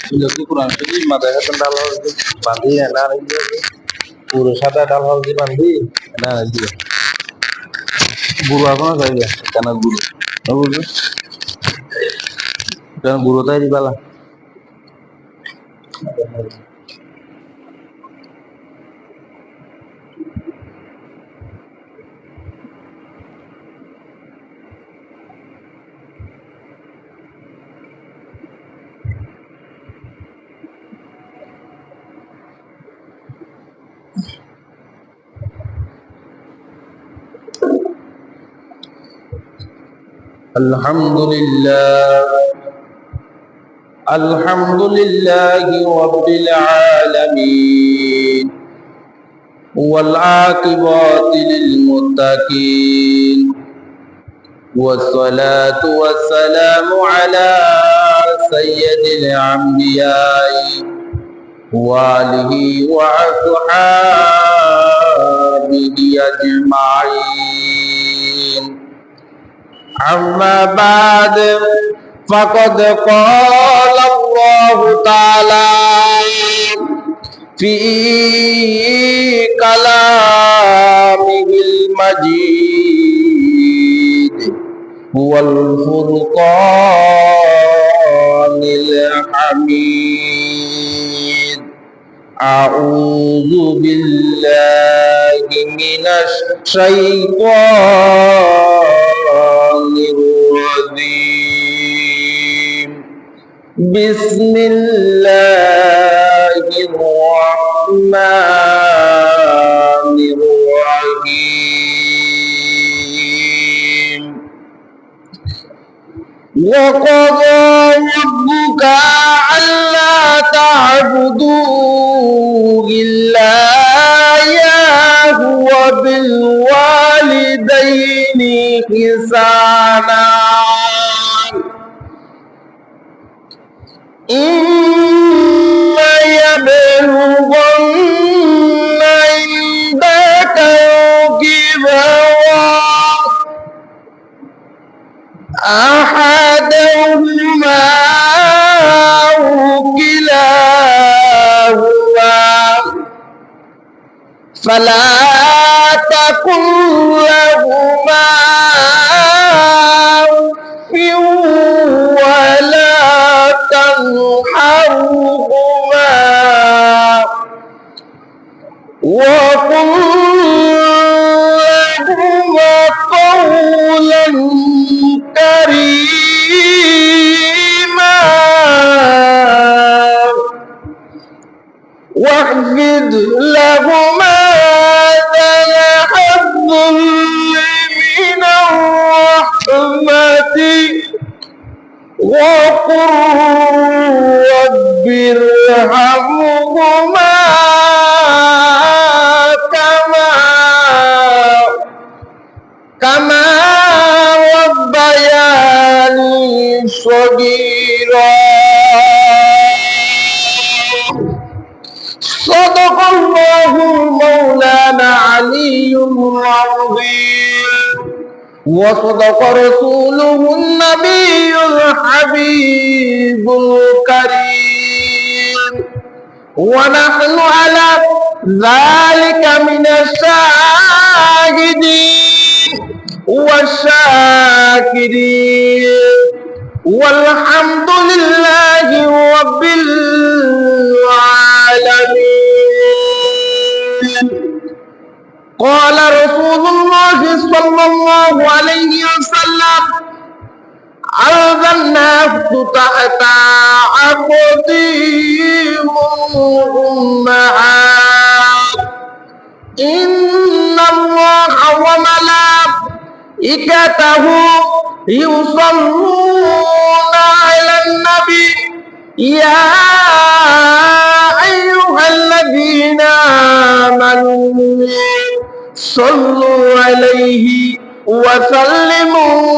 Lagi kurang sedih, matanya tendal lagi, mandi enak lagi, urus ada dal lagi mandi, enak lagi. Guru apa nggak ya? Karena guru, tahu tu? Dan guru tadi di bala. Alhamdulillah, Alhamdulillahi Rabbil Alamin, wal aqibati lil muttaqin, wassalatu wassalamu ala sayyidil anbiya'i wa alihi wa ashabihi ajma'in. Amma ba'd, faqad qala Allah ta'ala fi kalamihil majid wal furqanil hamid. A'udzu billahi minasy syaithanir rajim. Bismillahirrahmanirrahim. Wa qadha rabbuka alla ta'budu illa iyyahu wa bil walidayni ihsana. إما يبلغن عندك الكبر أحدهما أو كلاهما فلا تقل لهما أف ولا تنحرهما وقل لهما قولا كريما واخفض لهما جناح الذل من الرحمة وقل رب ارحمهما كما ربياني صغيرا. صدق الله مولانا علي العظيم وصدق رسوله النبي الحبيب الكريم ونحن على ذلك من الشاهدين والشاكرين والحمد لله رب العالمين. قال رسول الله صلى الله عليه وسلم هذا النفس تحت عقدهم أمهات إن الله وملائكته يصلون على النبي يا أيها الذين آمنوا صلوا عليه وسلموا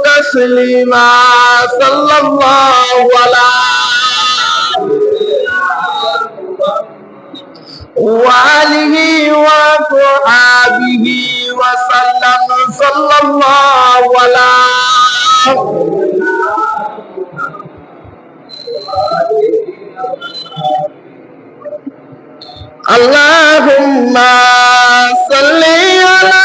تسليما. صلى الله على وآله আসহাবিহি ওয়া সাল্লাম সাল্লাল্লাহু আলাইহি আল্লাহুম্মা সাল্লি আলা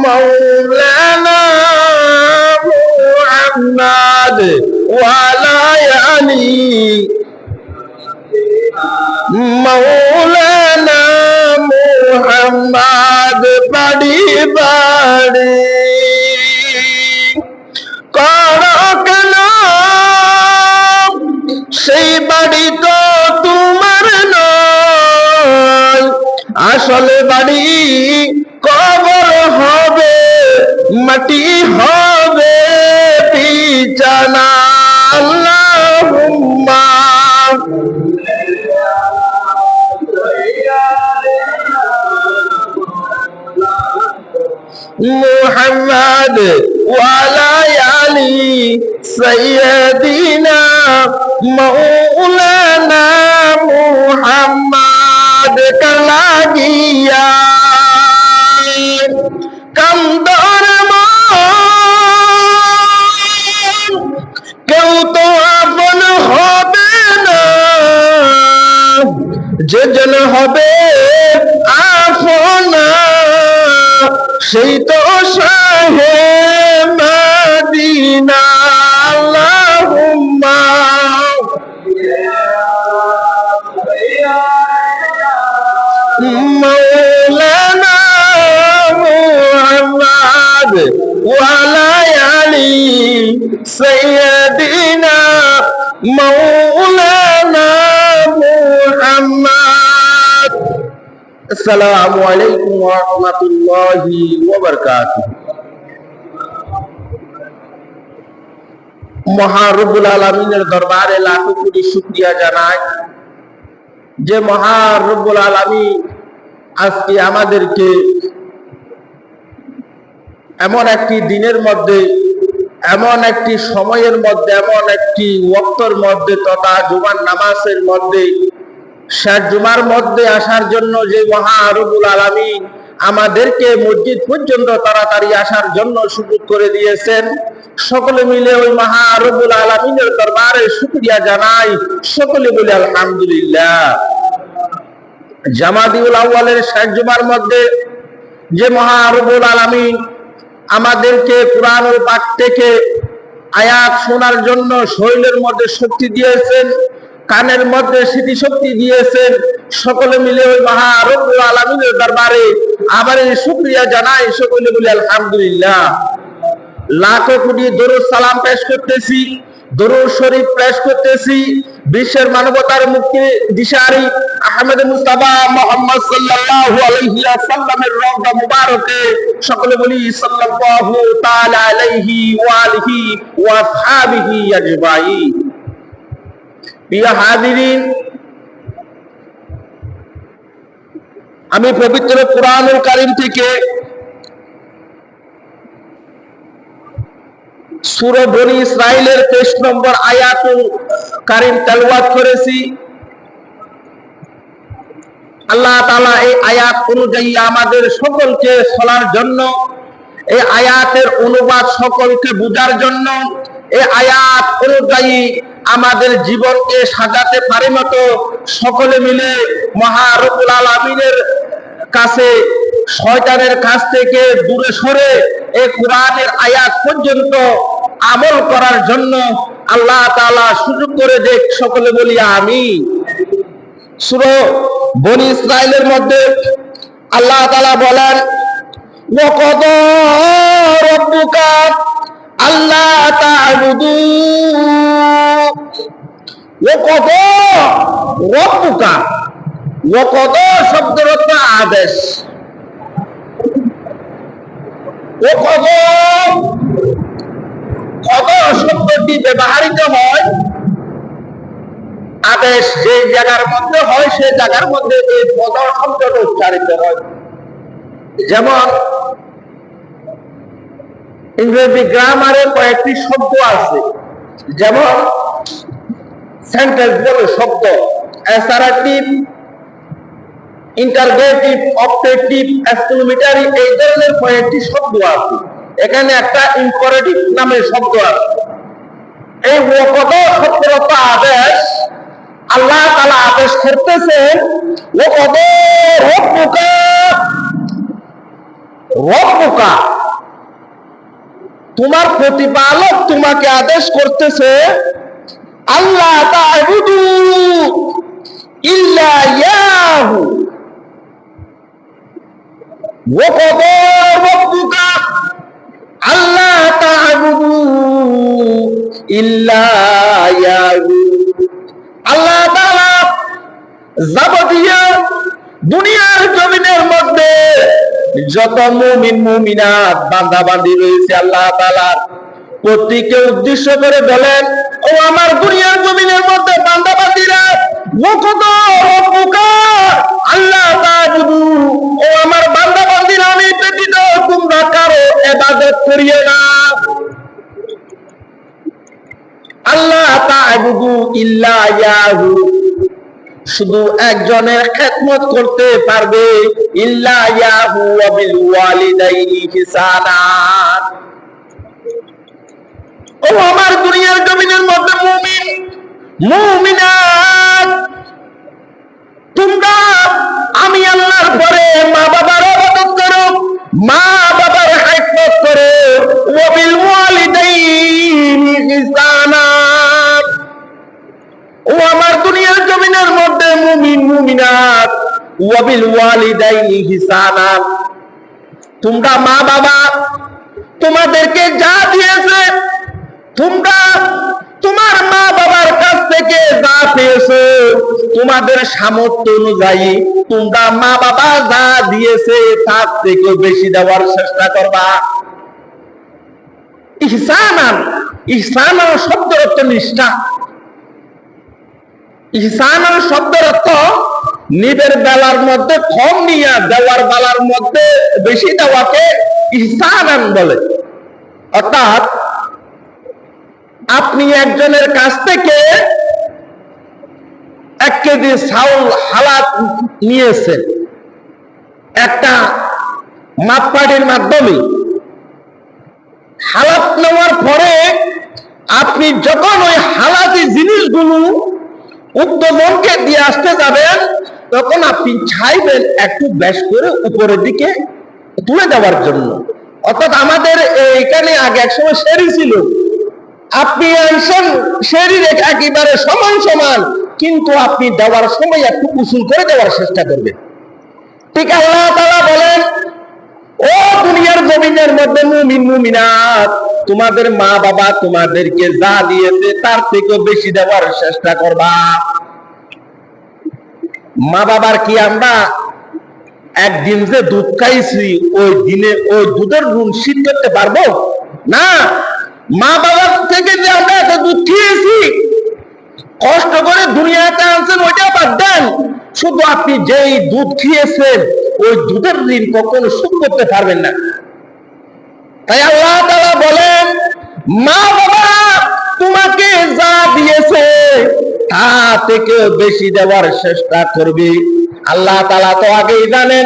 মাওলানা মুহাম্মাদ ওয়া আলা আলি মাওলানা মুহাম্মাদ বাড়ি বাড়ি করকেন সেই বাড়ি তো তোমার নয়, আসলে বাড়ি কবর হবে, মাটি হবে বিছানা। আল্লাহুম্মা মুহাম্মাদ ওয়া আলা আলি সাইয়্যিদিনা মাওলানা মুহাম্মাদ কালাগিয়া কান্দর কেউ তো আপন হবে না, যেজন হবে আপনা সেই তো শাহে মদিনা। আল্লাহুম্মা মাওলানা মুহাম্মাদ ওয়া আলা আলি সাইয়্যিদিনা মাওলানা মুহাম্মাদ। আসসালামু আলাইকুম ওয়া রাহমাতুল্লাহি ওয়া বারাকাতুহু। মহান রব্বুল আলামিনের দরবারে লাখো কোটি শুকরিয়া জানাই যে মহান রব্বুল আলামিন আজকে আমাদেরকে এমন একটি দিনের মধ্যে, এমন একটি সময়ের মধ্যে, এমন একটি ওয়াক্তের মধ্যে তথা জুমার নামাজের মধ্যে, শেষ জুমার মধ্যে আসার জন্য যে মহান রব্বুল আলামিন আমাদেরকে মসজিদ পর্যন্ত তাড়াতাড়ি আসার জন্য সুযোগ করে দিয়েছেন, সকলে মিলে ওই মহান রব্বুল আলামিনের দরবারে শুকরিয়া জানাই। সকলে বলে আলহামদুলিল্লাহ। জামাদিউল আউয়ালের শেষ জুমার মধ্যে যে মহান রব্বুল আলামিন আমাদেরকে কুরআনুল পাক থেকে আয়াত শোনার জন্য শরীরের মধ্যে শক্তি দিয়েছেন, কানের মধ্যে স্মৃতিশক্তি দিয়েছেন, সকলে মিলে ওই মহান রব্বুল আলামিনের দরবারে আবার এই শুকরিয়া জানাই। সকলে বলে আলহামদুলিল্লাহ। লাখো কোটি দরুদ সালাম পেশ করতেছি, দরুদ শরীফ পেশ করতেছি বিশ্বের মানবতার মুক্তি দিশারি আহমদ মুস্তাফা মুহাম্মদ সাল্লাল্লাহু আলাইহি ওয়াসাল্লামের রওজা মুবারকে। সকলে বলি সাল্লাল্লাহু তাআলা আলাইহি ওয়া আলিহি ওয়া আসহাবিহি আজমাইন। প্রিয় হাজিরিন, আমি পবিত্র কুরআনুল কারীম থেকে সূরা বনী ইসরাইলের 23 নম্বর আয়াতুল কারীম তেলাওয়াত করেছি। আল্লাহ তাআলা এই আয়াত অনুযায়ী আমাদের সকলকে চলার জন্য, এই আয়াতের অনুবাদ সকলকে বুঝার জন্য, এই আয়াত অনুযায়ী আমাদের জীবনকে সাজাতে পারে মতো সকলে মিলে মহান রব্বুল আলামিনের কাছে, শয়তানের কাছ থেকে দূরে সরে এই কোরআনের আয়াত পর্যন্ত আমল করার জন্য আল্লাহ তাআলা সুযোগ করে দেখ। সকলে বলি আমিন। সূরা বনী ইসরাইলের মধ্যে আল্লাহ তাআলা বলেন, ওয়া ক্বাদা রাব্বুকা আল্লা তা'বুদু, ওয়া ক্বাদা রাব্বুকা, ওয়া ক্বাদা শব্দের অর্থ আদেশ, ওয়া ক্বাদা ক্বাদা শব্দটি ব্যবহৃত হয় আদেশ যে জায়গার মধ্যে হয় সেই জায়গার মধ্যে এই ক্বাদা শব্দটি উচ্চারিত হয়। যেমন ইংরেজি গ্রামারে কয়েকটি শব্দ আছে, যেমন সেন্টেন্স বলে শব্দ, অ্যাসারাটিভ, ইন্টারগেটিভ, অবজেক্টিভ, এক্সক্লেমেটরি, এই ধরনের কয়েকটি শব্দ আছে। এখানে একটা ইম্পারেটিভ নামে শব্দ আছে। এই ওয়াকদ শব্দরত আদেশ, আল্লাহ তাআলা আদেশ করতেছেন ওয়াকদ রব্বুকা, রব্বুকা তোমার প্রতিপালক তোমাকে আদেশ করতেছে আল্লাহ তা'বুদু ইল্লা ইয়াহু, ওয়াকদ রব্বুকা আল্লাহ তা'বুদু ইল্লা ইয়াহু। আল্লাহ তাআলা যাবতীয় দুনিয়ার জমিনের মধ্যে যত মুমিন মুমিনাত বান্দা বান্দি রয়েছে আল্লাহ তাআলার প্রত্যেককে উদ্দেশ্য করে বলেন, ও আমার দুনিয়ার জমিনের মধ্যে বান্দা বান্দিরা, ওয়াকদ রব্বুকা আল্লাহ তা'বুদু, ও আমার বান্দা বান্দিরা আমি ব্যতীত তোমরা কারো ইবাদত করিও না। আল্লাহ তা'বুদু ইল্লা ইয়াহু, শুধু একজনের খেদমত করতে পারবে, ইল্লা ইয়াহু ওয়া বিল ওয়ালিদাইনি ইহসানা। ও আমার দুনিয়ার জমিনের মধ্যে মুমিন মুমিনাত, তোমরা আমি আল্লাহর পরে মা বাবার ইবাদত করো, মা বাবার খেদমত করো, ওয়া বিল ওয়ালিদাইনি ইহসানা। ও আমার দুনিয়ার জমিনের মধ্যে মুমিন মুমিনাত, ওয়া বিল ওয়ালিদাইনি ইহসানা, তোমরা মা বাবা তোমাদেরকে যা দিয়েছে, তোমরা তোমার মা বাবার কাছ থেকে যা পেয়েছো তোমাদের সামর্থ্য অনুযায়ী তোমরা মা বাবা যা দিয়েছে তার থেকে বেশি দেওয়ার চেষ্টা করবা। ইহসানান, ইহসান শব্দের অর্থ নিষ্ঠা। ইহসান শব্দের অর্থ নিবের বেলার মধ্যে কম নিয়া দেওয়ার বেলার মধ্যে বেশি দেওয়াকে ইহসানান বলে। অর্থাৎ আপনি একজনের কাছ থেকে 1 কেজি চাউল হালাত নিয়েছেন একটা মাপকাঠির মাধ্যমে। হালাত নেওয়ার পরে আপনি যখন ওই হালাতি জিনিসগুলো উক্ত জনকে দিয়ে আসতে যাবেন, তখন আপনি চাইবেন একটু বেশ করে উপরের দিকে তুলে দেওয়ার জন্য। অর্থাৎ আমাদের এখানে আগে এক সময় সেরি ছিল, আপনি আনছেন সেরি রেখা একেবারে সমান সমান, কিন্তু আপনি দেওয়ার সময় একটু উসুল করে দেওয়ার চেষ্টা করবেন। ঠিক আল্লাহ তাআলা বলেন, ও দুনিয়ার জমিনের মধ্যে মুমিন মুমিনাত, তোমাদের মা বাবা তোমাদেরকে যা দিয়েছে তার থেকে বেশি দেওয়ার চেষ্টা করবা। মা বাবার কি আমরা একদিন যে দুধ খাইছি ওই দিনে ওই দুধের ঋণ শোধ করতে পারবো না। মা বাবার থেকে যে আমরা এত দুধ খেয়েছি, কষ্ট করে দুনিয়াতে আনছেন ওইটা বাদ দেন, শুধু আপনি যেই দুধ খেয়েছেন ওই দুধের ঋণ কখনো শোধ করতে পারবেন না। তাই আল্লাহ তাআলা বলেন, মা বাবা তোমাকে যা দিয়েছে তা থেকে বেশি দেওয়ার চেষ্টা করবে। আল্লাহ তাআলা তো আগেই জানেন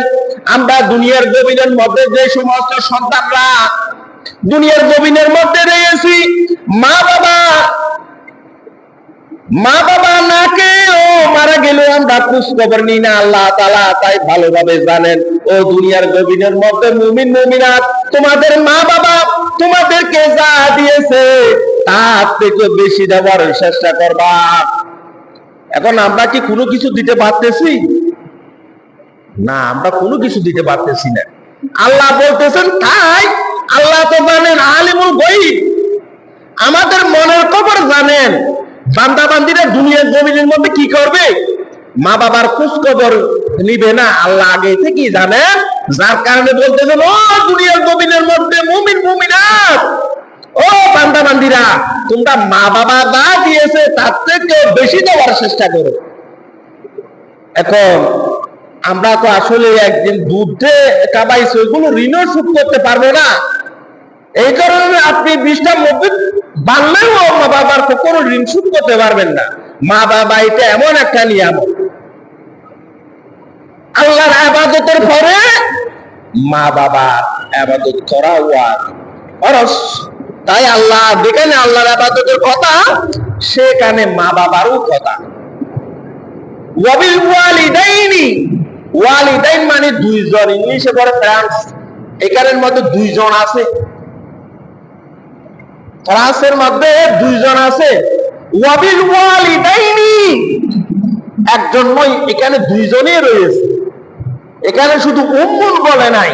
আমরা দুনিয়ার জমিনের মধ্যে যে সমস্ত সন্তানরা দুনিয়ার জমিনের মধ্যে রয়েছি, মা বাবা না কেউ মারা গেল আমরা খোঁজ খবর নিই না। আল্লাহ তাআলা তাই ভালোভাবে জানেন, ও দুনিয়ার জমিনের মধ্যে মুমিন মুমিনাত, তোমাদের মা বাবা তোমাদেরকে যা দিয়েছে তার থেকে বেশি দেওয়ার চেষ্টা করবা। এখন আমরা কি কোনো কিছু দিতে পারতেছি না? আমরা কোনো কিছু দিতে পারতেছি না। আল্লাহ বলতেছেন, তাই আল্লাহ তো জানেন, আলিমুল গায়ব, আমাদের মনের খবর জানেন। বান্দা বান্দিরা দুনিয়ার জমিনের মধ্যে কি করবে? মা বাবার খোঁজ খবর নিবে না, আল্লাহ আগে থেকেই জানেন। যার কারণে বলতেছেন, ও দুনিয়ার জমিনের মধ্যে মুমিন মুমিনাত, ও বান্দা বান্দিরা তোমরা মা বাবা যা দিয়েছে তার থেকে বেশি দেওয়ার চেষ্টা করো। এখন আমরা তো আসলে একদিন দুধে কাবাইছি, ওইগুলো ঋণও শোধ করতে পারবো না। এই কারণে আপনি 20টা মসজিদ বানলেও মা বাবার কোনো ঋণ শোধ করতে পারবেন না। মা বাবা এটা এমন একটা নিয়ামত, আল্লাহর ইবাদতের পরে মা বাবা ইবাদত করা ফরজ। তাই আল্লাহ যেখানে আল্লাহর ইবাদতের কথা সেখানে মা বাবারও কথা। ওয়াবিল ওয়ালিদাইনি, ওয়ালিদাইন মানে দুইজন, ইংলিশে বলে প্যারেন্টস। এখানের মধ্যে দুইজন আছে, ফ্রান্সের মধ্যে দুইজন আছে। ওয়াবিল ওয়ালিদাইনি একজন নয়, এখানে দুইজনই রয়েছে। এখানে শুধু উম্মুন বলে নাই,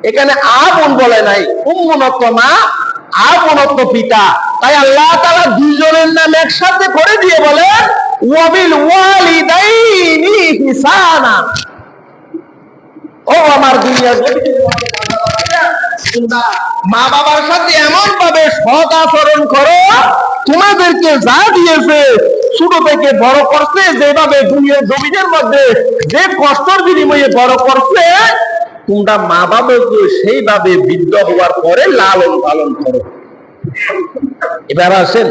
এখানে আবুন বলে নাই। উম্মুন অর্থ মা, আবুন অর্থ পিতা। তাই আল্লাহ তাআলা দুইজনের নাম একসাথে করে দিয়ে বলেন ওয়াবিল ওয়ালিদাইনি ইহসানা। ও আমার দুনিয়ার মা বাবার সাথে এমন ভাবে সৎ আচরণ করো, তোমাদেরকে যা দিয়েছে ছোট থেকে বড় করছে, যেভাবে দুনিয়ার জমিনের মধ্যে যে কষ্টের বিনিময়ে বড় করছে, তোমরা মা বাবাকে সেইভাবে বৃদ্ধ হওয়ার পরে লালন পালন করো। এবার আসেন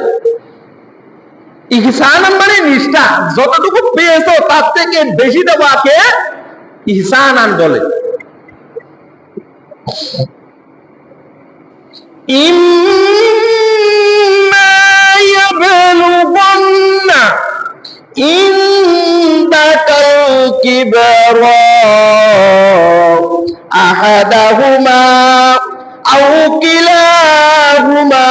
ইহসান মানে নিষ্ঠা। যতটুকু পেয়েছো তার থেকে বেশি দেওয়াকে ইহসান বলে। ইম্মা ইয়াবলুগান্না ইনদাকাল কিবরা আহাদাহুমা আও কিলাহুমা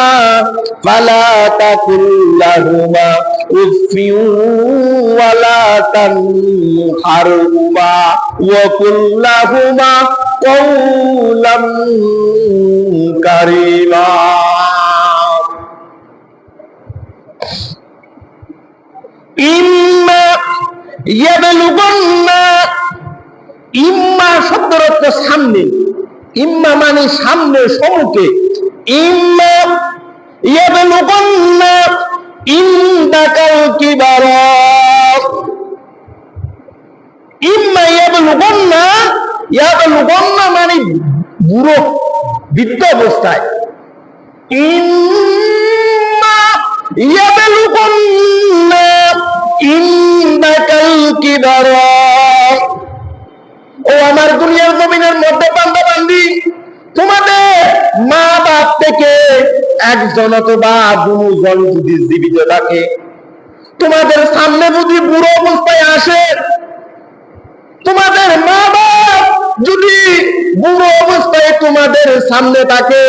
ফালা তাকুল লাহুমা উফিন ওয়ালা তানহারহুমা ওয়া কুল লাহুমা কওলাম কারীমা। ইম্মা ইয়াবলুগান্না, ইম্মা শব্দের অর্থ সামনে। ইম্মা মানে সামনে, সম্মুখে। ইম্মা ইয়াবলুগান্না ইনদাকাল কিবারা, ইম্মা ইয়াবলুগান্না, ইয়াবলুগান্না মানে বুড়ো, বৃদ্ধ অবস্থায়। ইম্মা ইয়াবলুগান্না ইনদাকাল কিবারা। ও আমার দুনিয়ার জমিনের মধ্যে বান্দা বান্দি, তোমাদের মা বাপ থেকে একজন অথবা দুজন যদি জীবিত থাকে, তোমাদের সামনে যদি বুড়ো অবস্থায় আসে, তোমাদের মা বাপ যদি বুড়ো অবস্থায় তোমাদের সামনে থাকে,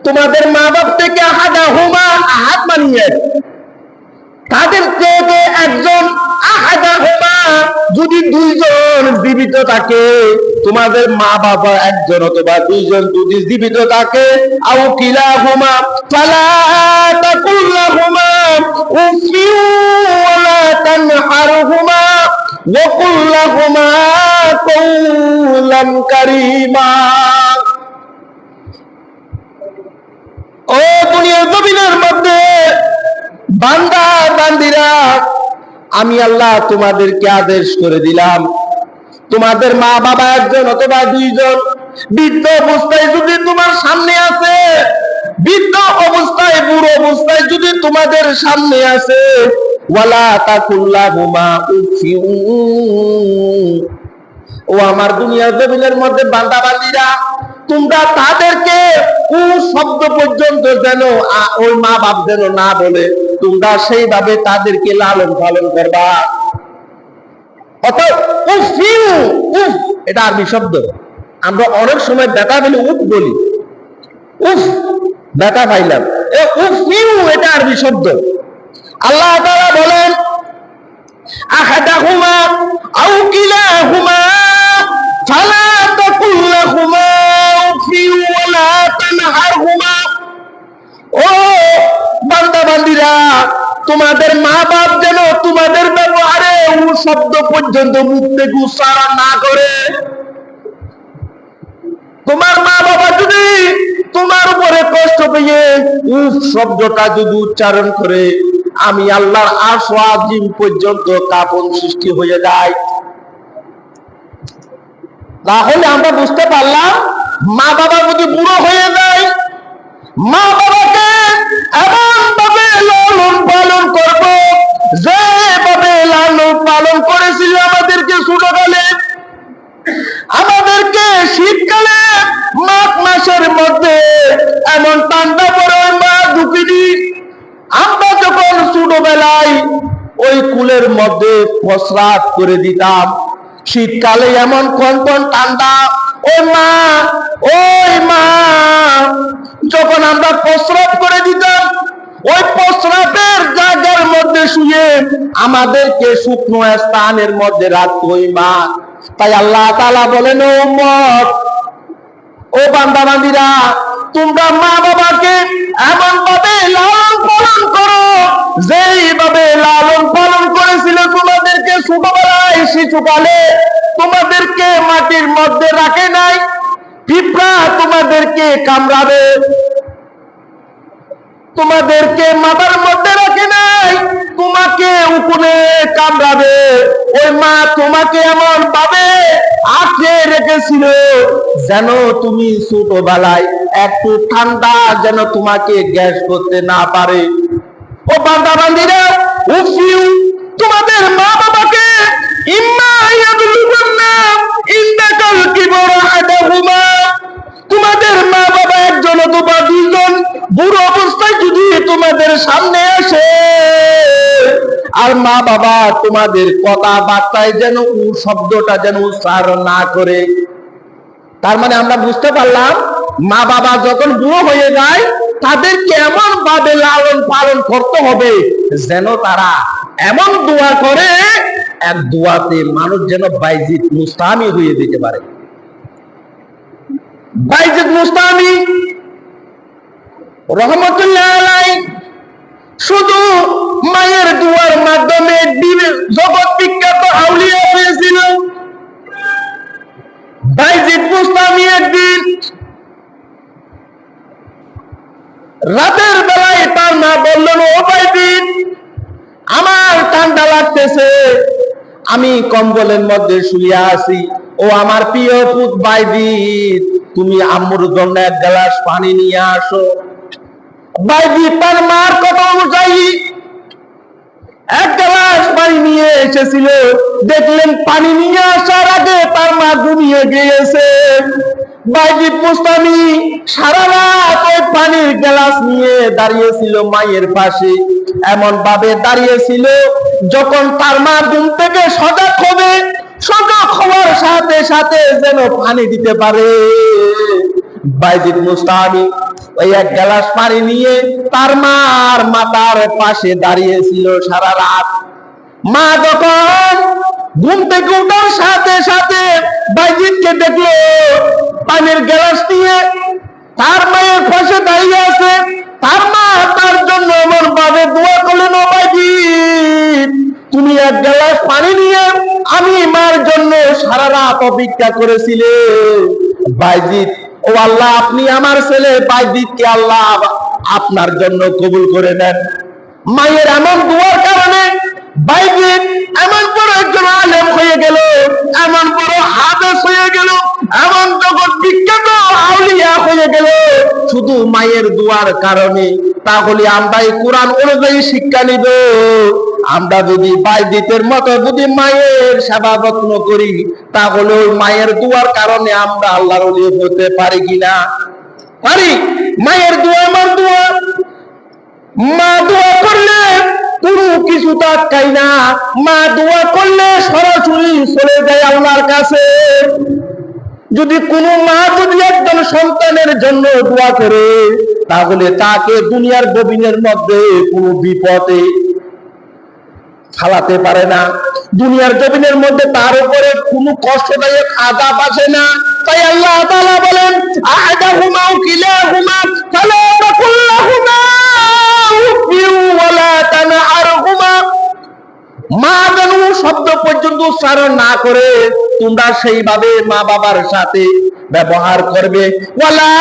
তোমাদের মা বাপ থেকে আহাদাহুমা, আহাদ মানিয়ে তাদের থেকে একজন, আহাদাহুমা যদি দুইজন জীবিত থাকে, তোমাদের মা বাবা একজন অথবা দুইজন যদি জীবিত থাকে, আও কিলাহুমা ফালা তাকুল লাহুমা উফিন ওয়ালা তানহারহুমা ওয়া কুল লাহুমা কওলান কারীমা। ও দুনিয়ার জমিনের মধ্যে বান্দা বান্দিরা, আমি আল্লাহ তোমাদেরকে আদেশ করে দিলাম, তোমাদের মা বাবা একজন অথবা দুইজন বৃদ্ধ অবস্থায় যদি তোমার সামনে আছে, বৃদ্ধ অবস্থায় বুড়ো অবস্থায় যদি তোমাদের সামনে আছে, ওয়ালা তাকুল লাহুমা উফিন। ও আমার দুনিয়ার জমিনের মধ্যে বান্দা বান্দিরা, তোমরা তাদেরকে কোন শব্দ পর্যন্ত যেন ওই মা বাপ যেন না বলে, তোমরা সেইভাবে তাদেরকে লালন পালন করবা। অর্থাৎ উফিন, উফ এটা আরবি শব্দ। আমরা অনেক সময় ব্যথা পেলে উফ বলি, উফ ব্যথা পাইলাম, উফিন এটা আরবি শব্দ। আল্লাহ তাআলা বলেন আহাদাহুমা আও কিলাহুমা ফালা তাকুল লাহুমা উফিন ওয়ালা তানহারহুমা। ও বান্দা বান্দিরা, তোমাদের মা বাপ যেন তোমাদের ব্যবহারে শব্দ পর্যন্ত মুখ থেকে উচ্চারণ না করে। তোমার মা বাবা যদি তোমার উপরে কষ্ট পেয়ে উফ শব্দটা যদি উচ্চারণ করে, আমি আল্লাহর আরশ আজিম পর্যন্ত কাঁপন সৃষ্টি হয়ে যায়। তাহলে আমরা বুঝতে পারলাম, মা বাবা যদি বুড়ো হয়ে যায়, মা বাবাকে এমন ভাবে লালন পালন করবো যে মধ্যে এমন ঠান্ডা পড়ে মা দুঃখিনী। আমরা যখন ছোটবেলায় ওই কুলের মধ্যে প্রস্রাব করে দিতাম, শীতকালে এমন কনকন ঠান্ডা। ওই মা যখন আমরা প্রস্রাব করে দিতাম, ওই প্রস্রাবের জায়গার মধ্যে শুয়ে আমাদেরকে শুকনো স্থানের মধ্যে রাখতো ওই মা। তাই আল্লাহ তাআলা বলেন, ও উম্মত, ও বান্দা বান্দীরা, তোমরা মা বাবাকে এমন ভাবে লালন পালন করো যেইভাবে লালন পালন করেছিল তোমাদেরকে ছোটবেলায়, শিশুকালে। তোমাদেরকে মাটির মধ্যে রাখে নাই, পিঁপড়া তোমাদেরকে কামড়াবে, তোমাদেরকে মাথার মধ্যে রাখে নাই, তোমাকে উকুনে কামড়াবে। ওই মা তোমাকে এমন ভাবে আঁকড়ে রেখেছিল যেন তুমি ছোটবেলায় একটু ঠান্ডা যেন তোমাকে গ্যাস করতে না পারে। ও বান্দা বান্দীরা, উফিউ তোমাদের মা বাবাকে ইম্মা ইয়াদুলুকুন্না ইনদাকাল কিবরা আহাদুহুমা, তোমাদের মা বাবা একজন অথবা দুইজন বুড়ো অবস্থায় যদি তোমাদের সামনে আসে, আর মা বাবা তোমাদের কথাবার্তায় যেন উ শব্দটা যেন উচ্চারণ না করে। তার মানে আমরা বুঝতে পারলাম, মা বাবা যখন বুড়ো হয়ে যায় তাদেরকে এমন ভাবে লালন পালন করতে হবে যেন তারা এমন দোয়া করে, এক দোয়াতে মানুষ যেন বাইজিদ মুস্তামি হয়ে যেতে পারে। বাইজিদ মুস্তামি রহমতুল্লাহ আলাইহি শুধু মায়ের দুয়ার মাধ্যমে জগৎ বিখ্যাত আউলিয়া হয়েছিল। বাইজিদ মুস্তামি একদিন রাতের বেলায় তার মা বললেন, ও বাইজিদ, আমার ঠান্ডা লাগতেছে, আমি কম্বলের মধ্যে শুয়ে আছি। ও আমার প্রিয় পুত বাইজিদ, তুমি আম্মুর জন্য এক গ্লাস পানি নিয়ে আসো। বাইজিদ তার মার কথা অনুযায়ী এক গ্লাস পানি নিয়ে এসেছিল। দেখলেন পানি নিয়ে আসার আগে তার মা ঘুমিয়ে গিয়েছে। বাইজিদ মুস্তামি সারা রাত ওই পানির গ্লাস নিয়ে দাঁড়িয়েছিল মায়ের পাশে, এমন ভাবে দাঁড়িয়েছিল যখন তার মা ঘুম থেকে সজাগ হবে, সজাগ হওয়ার সাথে সাথে যেন পানি দিতে পারে। বাইজিদ মুস্তামি ওই এক গ্লাস পানি নিয়ে তার মার মাথার পাশে দাঁড়িয়েছিল সারা রাত। মা যখন ঘুম থেকে ওঠার সাথে সাথে বাইজিদকে দেখলো পানির গ্লাস নিয়ে তার মায়ের পাশে দাঁড়িয়ে আছে। তার মা তার জন্য এমন ভাবে দোয়া করলেন, ও বাইজিদ, তুমি এক গ্লাস পানি নিয়ে আমি মার জন্য সারা রাত অপেক্ষা করেছিলে। বাইজিদ, ও আল্লাহ, আপনি আমার ছেলে বাইজিদকে আল্লাহ আপনার জন্য কবুল করে নেন। মায়ের এমন দোয়ার কারণে বাইজিদ এমন বড় একজন আলেম হয়ে গেল, এমন বড় হাফেজ হয়ে গেল, এমন জগৎ বিখ্যাত আউলিয়া হয়ে গেল শুধু মায়ের দোয়ার কারণে। তাহলে আমরা এই কোরআন অনুযায়ী শিক্ষা নিব, আমরা যদি বাইজিদের মতো যদি মায়ের সেবা যত্ন করি তাহলে ওই মায়ের দোয়ার কারণে আমরা আল্লাহর ওলি হতে পারি কিনা? পারি। মায়ের দোয়া আমার দোয়া, মা দোয়া করলে কোনো কিছু তাকাই না, মা দোয়া করলে সরাসরি চলে যায় আল্লাহর কাছে। যদি কোনো মা যদি একজন সন্তানের জন্য দোয়া করে তাহলে তাকে দুনিয়ার জমিনের মধ্যে কোনো বিপদে ফালাতে পারে না, দুনিয়ার জমিনের মধ্যে তার উপরে কোনো কষ্টদায়ক আযাব আসে না। তাই আল্লাহ তাআলা বলেন, আহাদাহুমা কিলাহুমা ফালা তাকুল্লাহুমা উফিউ ওয়ালা তানহারহুমা, মা যেন শব্দ পর্যন্ত উচ্চারণ না করে তোমরা সেইভাবে মা বাবার সাথে ব্যবহার করবে। ওয়ালা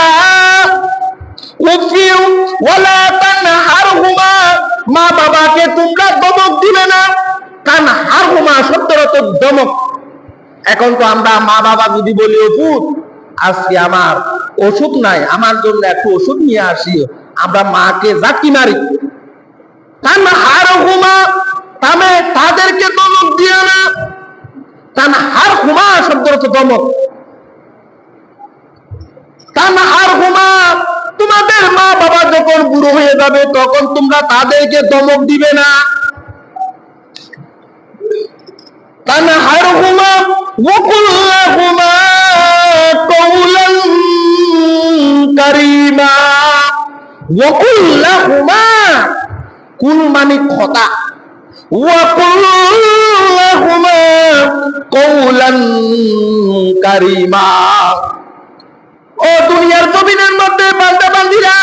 উফিউ ওয়ালা তানহারহুমা, মা বাবাকে তোমরা ধমক দিবে না। তানহারহুমা শব্দের অর্থ ধমক। এখন তো আমরা মা বাবা যদি বলি, পুত আজকে আমার ওষুধ নাই, আমার জন্য একটু ওষুধ নিয়ে আসি, আমরা মাকে জাকি মারি। তানহারহুমা তামে তাদেরকে ধমক দিও না। তানহারহুমা শব্দের অর্থ ধমক। তানহারহুমা তোমাদের মা বাবা যখন বুড়ো হয়ে যাবে তখন তোমরা তাদেরকে ধমক দিবে না। তানহারহুমা ওয়া কুল লাহুমা কওলান কারীমা। ওয়া কুল লাহুমা, কুল মানে কথা, ওয়া কুল লাহুমা কওলান কারীমা। ও দুনিয়ার জমিনের মধ্যে বান্দা বান্দীরা,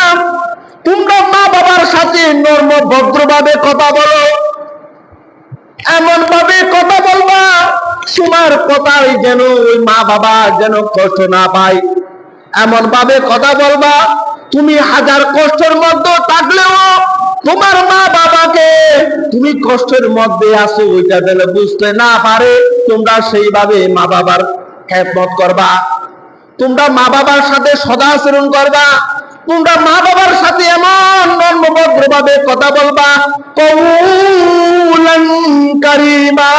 তোমরা মা বাবার সাথে নরম ভদ্রভাবে কথা বলো। এমন ভাবে কথা বলবা তোমার কথাই যেন ওই মা বাবা যেন কষ্ট না পায়। এমন ভাবে কথা বলবা তুমি হাজার কষ্টের মধ্যে থাকলেও তোমার মা বাবাকে তুমি কষ্টের মধ্যে আছো ওইটা যেন বুঝতে না পারে। তোমরা সেইভাবে মা বাবার খেদমত করবা, তোমরা মা বাবার সাথে সদাচরণ করবা, তোমরা মা বাবার সাথে এমন নম্রভদ্রভাবে কথা বলবা, কওলান কারীমা,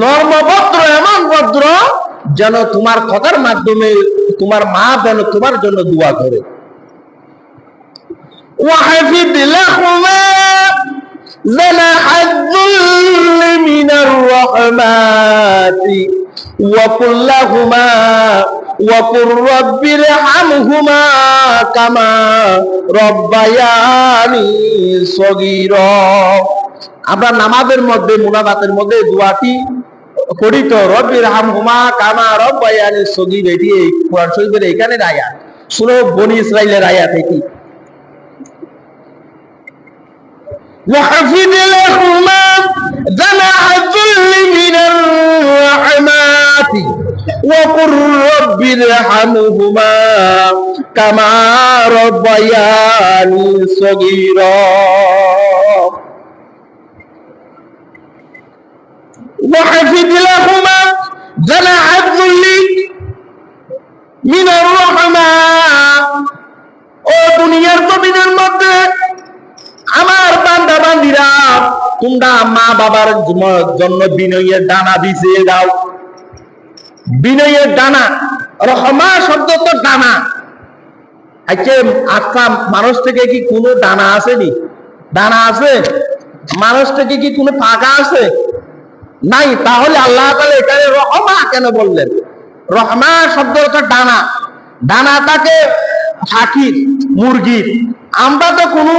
নর্মভদ্র, এমন ভদ্র যেন তোমার কথার মাধ্যমে তোমার মা যেন তোমার জন্য দোয়া করে। ওয়াহফিদ লাহুমা জানাহাদ যুল্লি মিনার রাহমাতি ওয়া কুল লাহুমা ওয়া কুর রাব্বিরহামহুমা কামা রাব্বায়ানি সগীরা। আমরা নামাজের মধ্যে মুনাজাতের মধ্যে দোয়াটি করি তো, রব্বিরহামহুমা কামা রাব্বায়ানি সগীরা। এটি কোরআন শরীফের এখানের আয়াত, সূরা বনী ইসরাঈলের আয়াত এটি। وَحَفِظْ لَهُمَا جَنَاحَ الذُّلِّ مِنَ الرَّحْمَةِ وَقُل رَّبِّ ارْحَمْهُمَا كَمَا رَبَّيَانِي صَغِيرًا وَحَفِظْ لَهُمَا جَنَاحَ الذُّلِّ مِنَ الرَّحْمَةِ। ও দুনিয়ার জমিনের মধ্যে আমার বান্দা বান্দীরা, তোমরা মা বাবার জন্য বিনয়ের ডানা বিছিয়ে দাও। বিনয়ের ডানা, রহমা শব্দ তো ডানা। আচ্ছা, মানুষ থেকে কি কোনো ডানা আসেনি? ডানা আছে? মানুষ থেকে কি কোনো পাখা আছে? নাই। তাহলে আল্লাহ তাআলা এখানে রহমা কেন বললেন? রহমা শব্দ হচ্ছে ডানা। ডানা থাকে পাখির, মুরগির। আমরা তো কোনো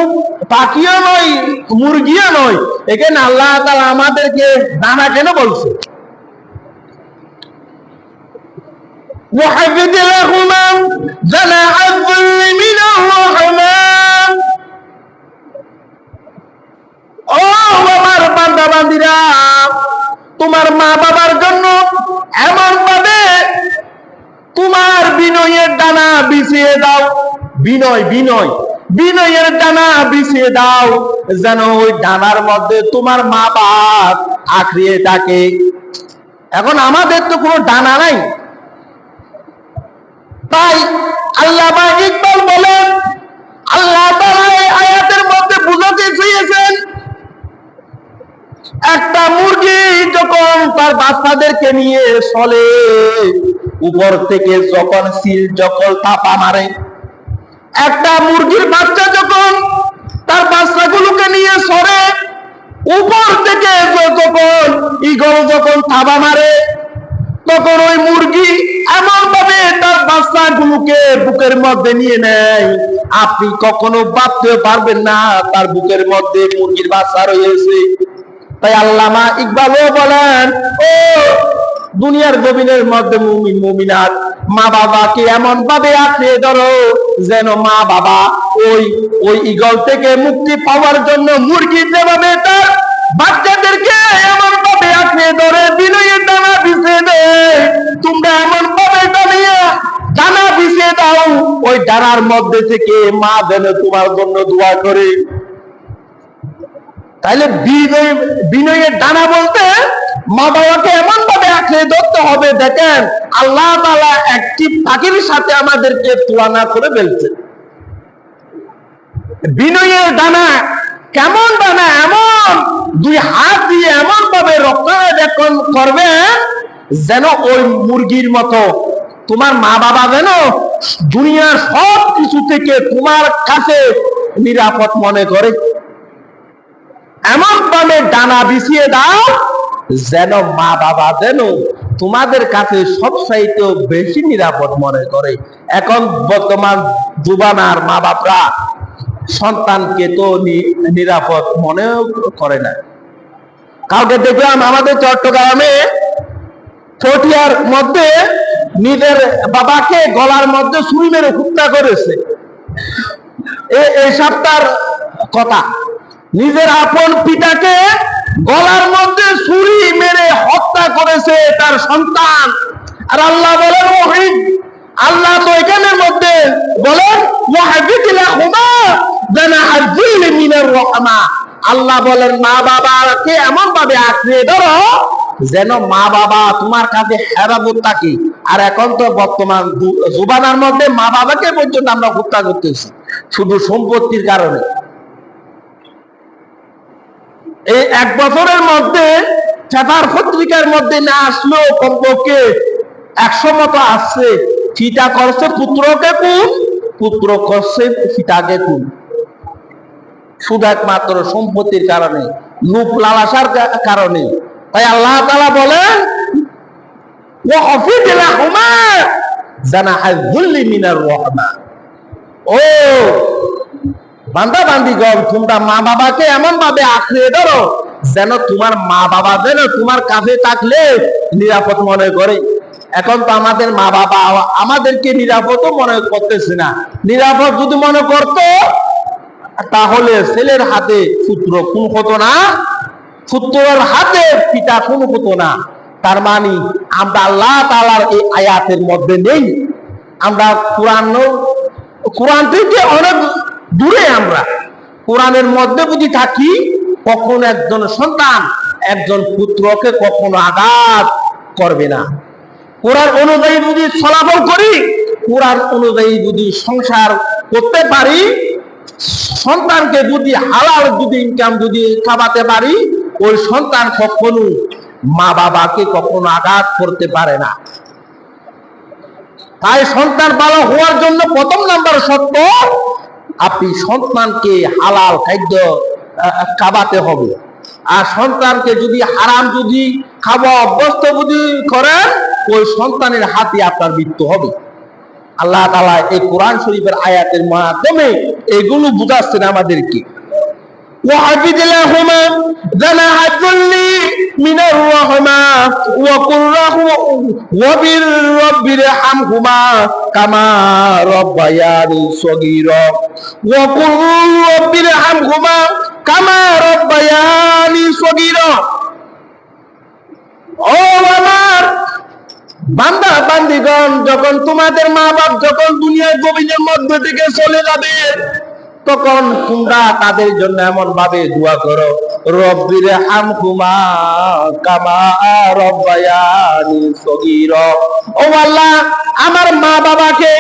পাখিও নই, মুরগিও নই, এখানে আল্লাহ তাআলা আমাদেরকে ডানা কেন বলছে? وَحَفِظْ لَهُمَا جَنَاحَ الذُّلِّ مِنَ الرَّحْمَةِ। ও আমার বান্দা বান্দীরা, তোমার মা বাবার জন্য এমন ভাবে তোমার বিনয়ের ডানা বিছিয়ে দাও। বিনয়, বিনয়, বিনয়ের ডানা বিছিয়ে দাও, যেন ওই ডানার মধ্যে তোমার মা বাপ আঁকড়িয়ে থাকে। এখন আমাদের তো কোনো ডানা নাই, তাই আল্লামা ইকবাল বলেন, আল্লাহ তাআলা এই আয়াতের মধ্যে বুঝাতে চেয়েছেন, একটা মুরগি যখন তার বাচ্চাদেরকে নিয়ে চলে, উপর থেকে যখন সিল যখন থাপা মারে, একটা মুরগির বাচ্চা যখন তার বাচ্চাগুলোকে নিয়ে সরে, উপর থেকে যখন ঈগল যখন থাবা মারে, তখন ওই মুরগি এমন ভাবে তার বাচ্চাগুলোকে বুকের মধ্যে নিয়ে নেয়, আপনি কখনো ভাবতে পারবেন না তার বুকের মধ্যে মুরগির বাচ্চা রয়েছে। তাই আল্লামা ইকবালও বলেন, ও দুনিয়ার জমিনের মধ্যে মুমিন মুমিনাত, মা বাবাকে এমন ভাবে আঁকড়ে ধরো যেন মা বাবা ওই ঈগল থেকে মুক্তি পাওয়ার জন্য মুরগি যেভাবে তার বাচ্চাদেরকে এমন ভাবে আঁকড়ে ধরে বিনয়ের ডানা বিছিয়ে দেয়, তোমরা এমন ভাবে ডানা বিছিয়ে দাও ওই ডানার মধ্যে থেকে মা যেন তোমার জন্য দোয়া করে। তাহলে বিনয়ের ডানা বলতে মা বাবাকে এমন ভাবে আঁকড়ে ধরতে হবে। দেখেন আল্লাহ তাআলা একটি পাখির সাথে আমাদেরকে তুলনা করে ফেলছে। বিনয়ের ডানা কেমন ডানা? এমন দুই হাত দিয়ে এমন ভাবে রক্ষণাবেক্ষণ করবে যেন ওই মুরগির মতো তোমার মা বাবা যেন দুনিয়ার সব কিছু থেকে তোমার কাছে নিরাপদ মনে করে, এমন ভাবে ডানা বিছিয়ে দাও যেন মা বাবা যেন তোমাদের কাছে সবচাইতে বেশি নিরাপদ মনে করে। এখন বর্তমান যুবানার মা বাপরা সন্তানকে তো নিরাপদ মনে করে না। কাউকে দেখলাম আমাদের চট্টগ্রামে চটিয়ার মধ্যে নিজের বাবাকে গলার মধ্যে ছুরি মেরে হত্যা করেছে। এই সপ্তাহের কথা, নিজের আপন পিতাকে গলার মধ্যে ছুরি মেরে হত্যা করেছে তার সন্তান। আর আল্লাহ বলেন ওয়াহিদ, আল্লাহ তো এখানের মধ্যে বলেন আল্লাহ বলেন মা বাবাকে এমন ভাবে আঁকড়ে ধরো যেন মা বাবা তোমার কাছে হেরাবত থাকে। আর এখন তো বর্তমান জুবানার মধ্যে মা বাবাকে পর্যন্ত আমরা হত্যা করতেছি শুধু সম্পত্তির কারণে। এই এক বছরের মধ্যে পেপার পত্রিকার মধ্যে না আসলেও কমপক্ষে 100 মতো আসছে পিতা করছে পুত্রকে খুন, পুত্র করছে পিতাকে খুন, শুধু একমাত্র সম্পত্তির কারণে, লোভ লালসার কারণে। তাই আল্লাহ তাআলা বলেন ওয়াহফিদ লাহুমা জানাহাল যুল্লি মিনার রাহমা, ও বান্দা বান্দিগণ তোমরা মা বাবাকে এমন ভাবে আঁকড়ে ধরো যেন তোমার মা বাবা যেন তোমার কাছে থাকলে নিরাপদ মনে করে। এখন তো আমাদের মা বাবা আমাদেরকে নিরাপদ মনে করতেছে না। নিরাপদ যদি মনে করতো তাহলে ছেলের হাতে পুত্র খুন হতো না, পুত্রের হাতে পিতা খুন হতো না। তার মানে আমরা আল্লাহ তাআলার এই আয়াতের মধ্যে নেই, আমরা কোরআন থেকে অনেক দূরে। আমরা কোরআনের মধ্যে যদি থাকি কখনো একজন সন্তান একজন পুত্রকে কখনো আঘাত করবে না। কোরআন অনুযায়ী যদি চলাফল করি, কোরআন অনুযায়ী যদি সংসার করতে পারি, সন্তানকে যদি হালাল যদি ইনকাম যদি খাওয়াতে পারি, ওই সন্তান কখনো মা বাবাকে কখনো আঘাত করতে পারে না। তাই সন্তান ভালো হওয়ার জন্য প্রথম নাম্বার শর্ত আপনি সন্তানকে হালাল খাদ্য খাওয়াতে হবে। আর সন্তানকে যদি হারাম যদি খাওয়া অভ্যস্ত যদি করেন, ওই সন্তানের হাতে আপনার মৃত্যু হবে। আল্লাহ তাআলা এই কোরআন শরীফের আয়াতের মাধ্যমে এগুলো বুঝাচ্ছেন আমাদেরকে। وَحَفِظْ لَهُمَا جَنَاحَ الذُّلِّ مِنَ الرَّحْمَةِ وَقُلْ وَبِرْ رَبِّ ارْحَمْهُمَا كَمَا رَبَّيَانِي صَغِيرًا وَقُلْ رَبِّ ارْحَمْهُمَا كَمَا رَبَّيَانِي صَغِيرًا। ও আমার বান্দা বান্দিগণ, যখন তোমাদের মা বাপ যখন দুনিয়ার জমিনের মধ্যে থেকে চলে যাবে, তখন তোমরা তাদের জন্য এমন ভাবে দোয়া করো রব্বির হামহুমা কামা রব্বায়ানি সগীরা। ও আল্লাহ আমার মা বাবাকে,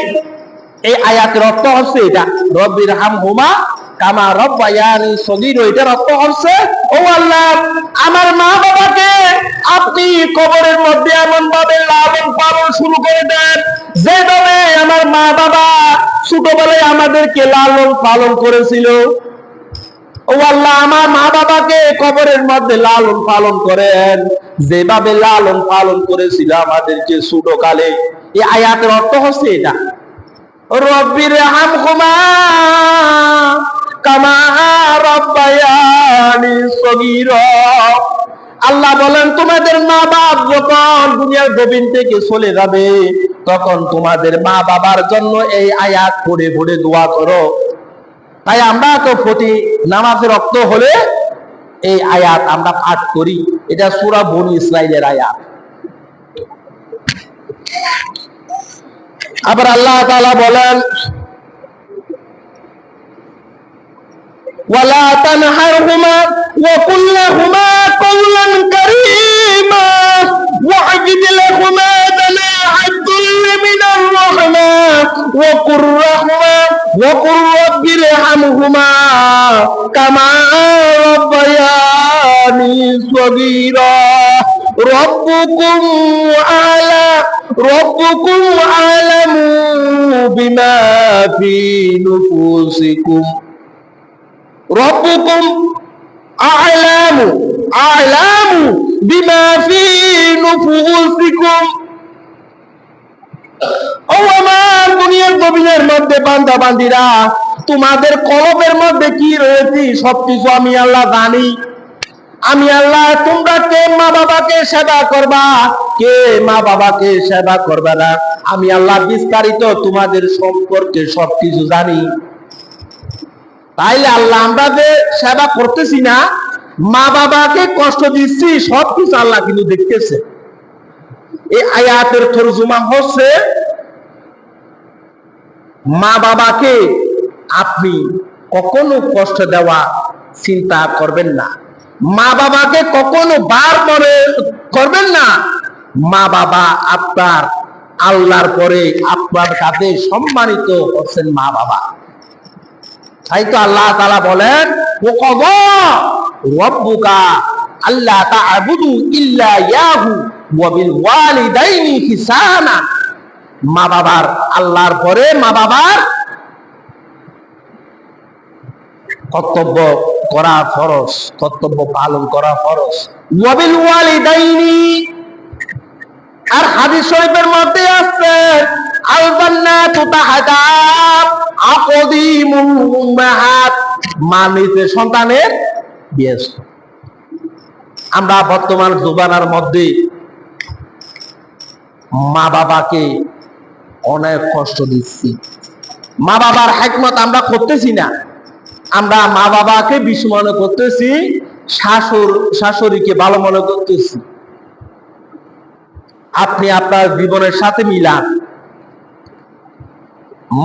এই আয়াতের অর্থ হচ্ছে এটা, রব্বির হামহুমা কামা রব্বায়ানি সগীরা, এটার অর্থ হচ্ছে ও আল্লাহ আমার মা বাবাকে আপনি কবরের মধ্যে এমন ভাবে লালন পালন শুরু করে দেন যেভাবে আমার মা বাবা ছোটবেলায় আমাদেরকে লালন পালন করেছিল। ও আল্লাহ আমার মা বাবাকে কবরের মধ্যে লালন পালন করেন যেভাবে লালন পালন করেছিল আমাদেরকে ছোটকালে। এই আয়াতের অর্থ হচ্ছে এটা, রব্বির হামহুমা কামা রব্বায়ানি সগীরা। আল্লাহ বলেন তোমাদের মা বাপ যখন দুনিয়ার জমিন থেকে চলে যাবে, তখন তোমাদের মা বাবার জন্য এই আয়াত পড়ে পড়ে দোয়া করো। তাই আমরা তো প্রতি নামাজের রক্ত হলে এই আয়াত আমরা পাঠ করি। এটা সূরা বনী ইসরাইলের আয়াত। আবার আল্লাহ তাআলা বলেন ওয়ালা তানহারহুমা ওয়া কুল লাহুমা কওলান কারীমা ওয়াহফিজ লাহুমা জানাহাদ যুল্লি মিনার রাহমা ওয়া কুর রাব্বির হামহুমা কামা রাব্বায়ানি সগীরা রাব্বুকুম আ'লা রব্বুকুম আ'লামু বিমা ফি নুফুসিকুম, রব্বুকুম আ'লামু আ'লামু বিমা ফি নুফুসিকুম। ও আমার দুনিয়ার জমিনের মধ্যে বান্দা বান্দিরা, তোমাদের কলবের মধ্যে কি রয়েছে সবকিছু আমি আল্লাহ জানি। আমি আল্লাহ, তোমরা কে মা বাবাকে সেবা করবা, কে মা বাবাকে সেবা করবে না, আমি আল্লাহ বিস্তারিত তোমাদের সম্পর্কে সবকিছু জানি। তাইলে আল্লাহ আমরা যে সেবা করতেছি না, মা বাবাকে কষ্ট দিচ্ছি, সবকিছু আল্লাহ কিন্তু দেখতেছে। এই আয়াতের তরজমা হচ্ছে মা বাবাকে আপনি কখনো কষ্ট দেওয়া চিন্তা করবেন না, মা বাবাকে কখনো বার মনে করবেন না। মা বাবা আপনার আল্লাহর পরে আপনার কাছে সম্মানিত হচ্ছেন মা বাবা। তাই তো আল্লাহ তাআলা বলেন, ওয়াকাযা রাব্বুকা আল্লা তা'বুদু ইল্লা ইয়াহু ওয়া বিল ওয়ালিদাইনি ইহসানা। মা বাবার আল্লাহর পরে মা বাবার কর্তব্য করা ফরজ, কর্তব্য পালন করা ফরজ। ওয়া বিল ওয়ালিদাইনি, আর হাদিস শরীফের মধ্যে আছে আল জান্নাতু তাহতা আকদিমুল উম্মাহাত, মানিতে সন্তানের বিয়েষ্ট। আমরা বর্তমান জমানার মধ্যে মা বাবাকে অনেক কষ্ট দিচ্ছি, মা বাবার হিকমত আমরা করতেছি না। আমরা মা বাবাকে বিষ মনে করতেছি, শাশুড়িকে ভালো মনে করতেছি। আপনি আপনার জীবনের সাথে মিলান,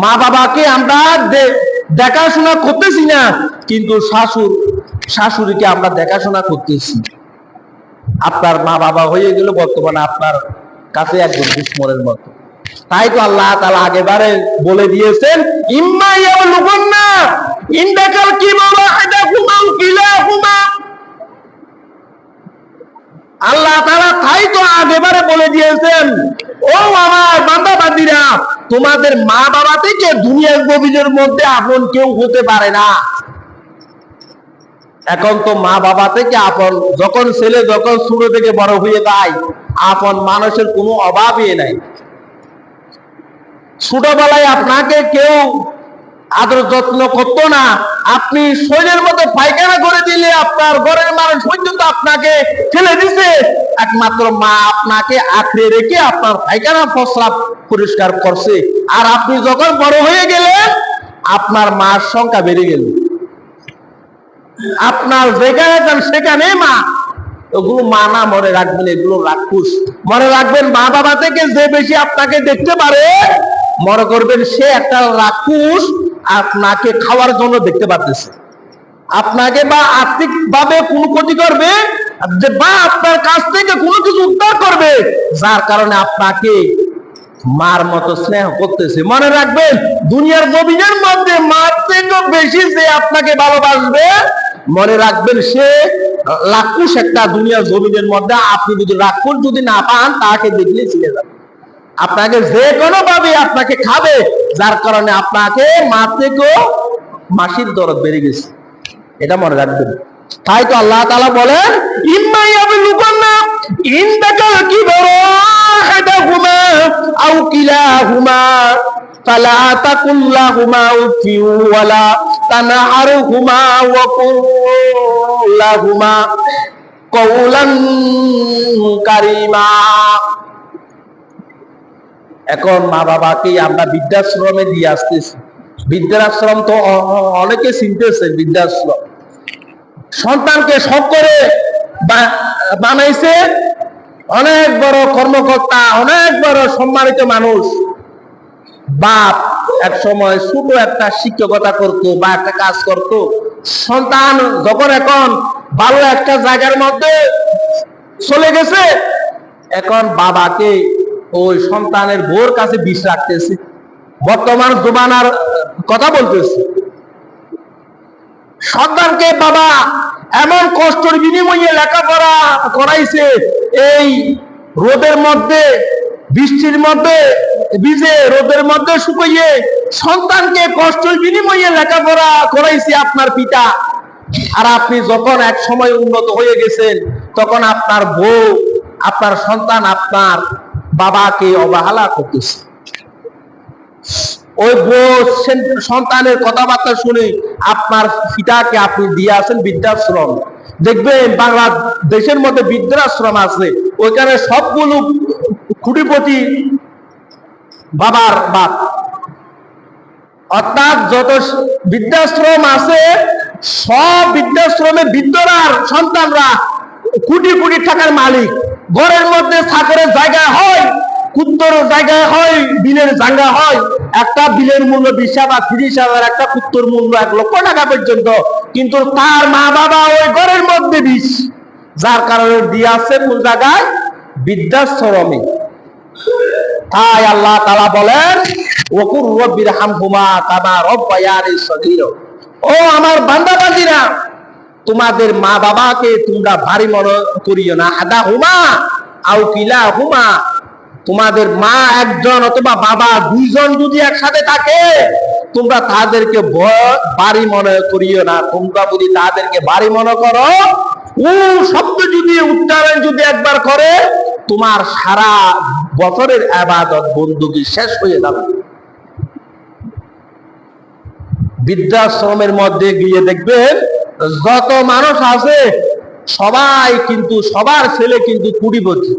মা বাবাকে আমরা দেখাশোনা করতেছি না, কিন্তু শাশুড়িকে আমরা দেখাশোনা করতেছি। আপনার মা বাবা হয়ে গেল বর্তমানে আপনার কাছে একজন দুশ্মনের মতো। তাই তো আল্লাহ তাআলা আগেবারে বলে দিয়েছেন, ইম্মা ইয়াবলুগুন্না ইনদাকাল কিবারা আহাদাহুমা আও কিলাহুমা। আল্লাহ তাআলা তাই তো আগেবারে বলে দিয়েছেন, ও আমার বান্দা বান্দিরা, তোমাদের মা বাবা থেকে দুনিয়ার জমিনের মধ্যে আপন কেউ হতে পারে না। এখন তো মা বাবা থেকে আপন, যখন ছেলে যখন ছোট থেকে বড় হয়ে যায়, আপন মানুষের কোনো অভাবই নাই। ছোটবেলায় আপনাকে কেউ আদর যত্ন করতো না, আপনি শরীরের মধ্যে পায়খানা করে দিলে আপনার ঘরের মানুষ পর্যন্ত আপনাকে ফেলে দিছে, একমাত্র মা আপনাকে আঁকড়ে রেখে আপনার পায়খানা প্রস্রাব পরিষ্কার করছে। আর আপনি যখন বড় হয়ে গেলেন, আপনার মার সংখ্যা বেড়ে গেল, আপনার যেখানে যান সেখানে মা। ওগুলো মা না, মনে রাখবেন এগুলো রাক্ষস। মনে রাখবেন মা বাবা থেকে যে বেশি আপনাকে দেখতে পারে, মনে করবেন সে একটা রাক্ষস আপনাকে খাওয়ার জন্য দেখতে পারতেছে। আপনাকে বা আর্থিক ভাবে কোনো ক্ষতি করবে, বা আপনার কাছ থেকে কোনো কিছু উদ্ধার করবে, যার কারণে আপনাকে মার মতো স্নেহ করতেছে। মনে রাখবেন দুনিয়ার জমিনের মধ্যে মার থেকে বেশি যে আপনাকে ভালোবাসবে, মনে রাখবেন সে রাক্ষস একটা দুনিয়ার জমিনের মধ্যে। আপনি যদি রাক্ষস যদি না পান, তাকে দেখলে ছিঁড়ে যাবে, আপনাকে যে কোনো ভাবে আপনাকে খাবে, যার কারণে আপনাকে মা থেকেও মাসির দরদ বেড়ে গেছে, এটা মনে রাখবেন। তাই তো আল্লাহ তাআলা বলেন, ইম্মা ইয়াবলুগুন্না ইনদাকাল কিবারা আহাদাহুমা আও কিলাহুমা ফালা তাকুল লাহুমা উফিন ওয়ালা তানহারহুমা ওয়া কুল লাহুমা কওলান কারীমা। এখন মা বাবাকে আমরা বৃদ্ধাশ্রমে দিয়ে আসতেছি। বৃদ্ধাশ্রম তো অনেকে চিনতেছে, বৃদ্ধাশ্রম সন্তানকে শখ করে বানাইছে অনেক বড় কর্মকর্তা, অনেক বড় সম্মানিত মানুষ। বাপ এক সময় ছোট একটা শিক্ষকতা করতো বা একটা কাজ করত, সন্তান যখন এখন ভালো একটা জায়গার মধ্যে চলে গেছে, এখন বাবাকে ওই সন্তানের বউর কাছে বিষ রাখতেছে। বর্তমান জমানার কথা বলতেছে। সন্তানকে বাবা এমন কষ্টের বিনিময়ে লেখাপড়া করাইছে, এই রোদের মধ্যে বৃষ্টির মধ্যে ভিজে রোদের মধ্যে শুকিয়ে সন্তানকে কষ্টের বিনিময়ে লেখাপড়া করাইছে আপনার পিতা। আর আপনি যখন এক সময় উন্নত হয়ে গেছেন, তখন আপনার বউ, আপনার সন্তান আপনার বাবাকে অবহেলা করতেছে। ওই বউ সন্তানের কথাবার্তা শুনে আপনার পিতাকে আপনি দিয়ে আসেন বৃদ্ধাশ্রম। দেখবেন বাংলাদেশের মধ্যে বৃদ্ধাশ্রম আছে, ওইখানে সবগুলো কোটিপতি বাবার বাপ। অর্থাৎ যত বৃদ্ধাশ্রম আছে, সব বৃদ্ধাশ্রমে বৃদ্ধরার সন্তানরা কোটি কোটি টাকার মালিক। ঘরের মধ্যে সাগরের জায়গা হয়, কুত্তর জায়গায় হয়, বিলের জায়গা হয়। একটা বিলের মূল্য 20,000 বা 30,000, একটা কুত্তর মূল্য 1 লক্ষ টাকা পর্যন্ত। কিন্তু তার মা বাবা ওই ঘরের মধ্যে 20, যার কারণে দিয়ে আছে কোন জায়গায়? বৃদ্ধাশ্রমে। তাই আল্লাহ তাআলা বলেন, ওয়াকুর রব্বির হামহুমা কামা রাব্বায়ানি সগীরা। ও আমার বান্দাবান্দীরা, তোমাদের মা বাবাকে তোমরা ভারী মনে করিও না। আদাহুমা আও কিলাহুমা, তোমাদের মা একজন অথবা বাবা দুইজন যদি একসাথে থাকে, তোমরা তাদেরকে ভারী মনে করিও না। তোমরা যদি তাদেরকে ভারী মনে করো, ও শব্দ যদি উচ্চারণ যদি একবার করে, তোমার সারা বছরের ইবাদত বندگی শেষ হয়ে যাবে। বৃদ্ধাশ্রমের মধ্যে গিয়ে দেখবেন যত মানুষ আছে সবাই কিন্তু, সবার ছেলে কিন্তু কোটিপতি।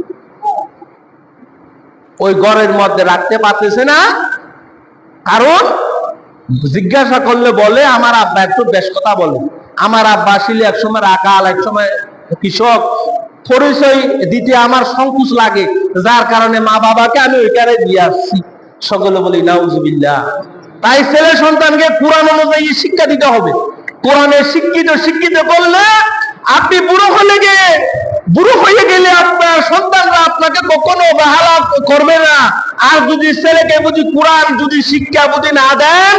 ওই ঘরের মধ্যে রাখতে পারতেছে না, কারণ জিজ্ঞাসা করলে বলে আমার আব্বা একটু বেশ কথা বলে। আমার আব্বা ছিল একসময় রাখাল, একসময় কৃষক। পরিচয় দিতে আমার সংকোচ লাগে, যার কারণে মা বাবাকে আমি ওইখানে দিয়ে আসছি। সকলে বলি নাউজুবিল্লাহ। তাই ছেলে সন্তানকে কোরআন অনুযায়ী শিক্ষা দিতে হবে। কোরআনে শিক্ষিত করলে আপনি বুড়ো হয়ে গেলে আপনার সন্তানরা আপনাকে কখনো অবহেলা করবে না। আর যদি ছেলেকে বুঝি কোরআন যদি শিক্ষা বুঝি না দেন,